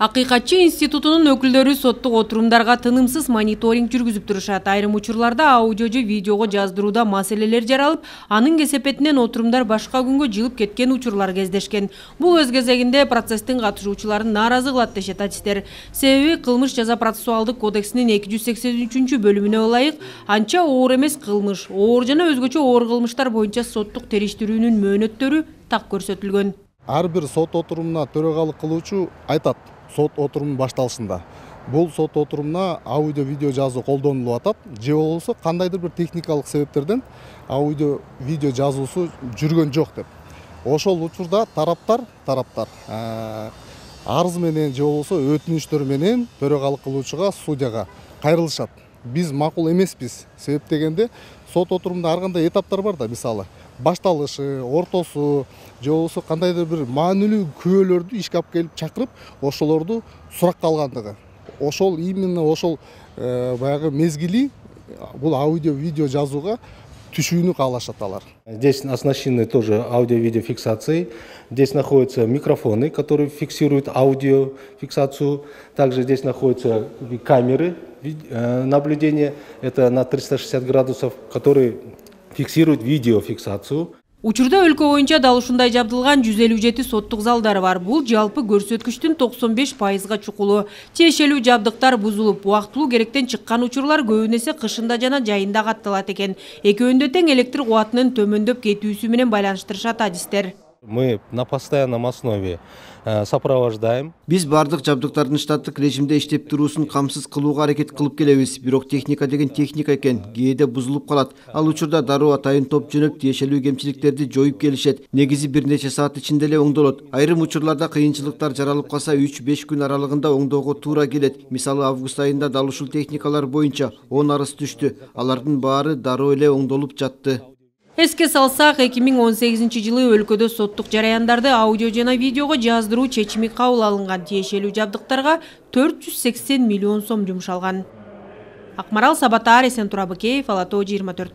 Акыйкатчы институтунун өкүлдөрү соттук отурумдарга тынымсыз мониторинг жүргүзүп турушат. Айрым учурларда аудио же видеого жаздырууда маселелер жаралып, анын кесепетинен отурумдар башка күнгө жылып кеткен учурлар кездешкен. Бул өз кезегинде процесстин катышуучуларын нааразы кылат дешет адистер. Себеби кылмыш жаза процессуалдык кодексинин 283-бөлүмүнө ылайык анча оор эмес кылмыш, оор жана өзгөчө оор кылмыштар боюнча соттук териштирүүнүн мөөнөттөрү так көрсөтүлгөн. Ар бир сот отурумуна төрагалык кылуучу айтат сот отурумунун башталышында. Бул сот отурумуна аудио видео жазуу колдонулуп атат, же болбосо кандайдыр бир техникалык себептерден аудио видео жазуусу жүргөн жок деп. Ошол учурда тараптар арыз менен же болбосо өтүнүчтөр менен төрагалык кылуучуга, судьяга кайрылышат. Биз макул эмеспиз. Себеп дегенде сот отурумунда ар кандай этаптар бар да, мисалы башталышы, ортосу, же болбосо кандайдыр бир маанилүү күбөлөрдү ишке алып келип чакырып, ошолорду суракка алгандыгы. Ошол именно ошол баягы мезгили бул аудио видео жазууга түшүүнү каалашат алар. Здесь оснащены тоже аудио-видеофиксацией. Здесь находятся микрофоны, которые фиксируют аудиофиксацию. Также здесь находятся камеры наблюдения, это на 360 градусов, которые фиксируют видеофиксацию. Учурда өлкө боюнча дал ушундай жабдылган 157 соттук залдар бар. Бул жалпы көрсөткүчтүн 95%-га чукулу. Тиешелүү жабдыктар бузулуп, убактылуу керектен чыккан учурлар көбүнесе кышында жана жайында катталат экен. Экөөндө тең электр кубатынын төмөндөп кетүүсү менен байланыштырышат адистер. Мы на постоянном основе сопровождаем. Биз бардык жабдыктардын штаттык режимде иштеп туруусун камсыз кылууга аракет кылып келебиз. Бирок техника деген техника экен, кээде бузулуп калат. Ал учурда дароо атайын топ жөнөп тиешелүү кемчиликтерди жоюп келишет. Негизи бир нече саат ичинде эле оңдолот. Айрым учурларда кыйынчылыктар жаралып калса 3-5 күн аралыгында оңдоого туура келет. Мисалы август айында дал ушул техникалар боюнча 10 арыз түштү. Алардын баары дароо эле оңдолуп жатты. Эске салсак, 2018-жылы өлкөдө соттук жараяндарды аудио жана видеого жаздыруу чечими кабыл алынган. Тиешелүү жабдыктарга 480 миллион сом жумшалган. Акмарал Сабатар, Эсен Турабыкеев, Ала Тоо 24.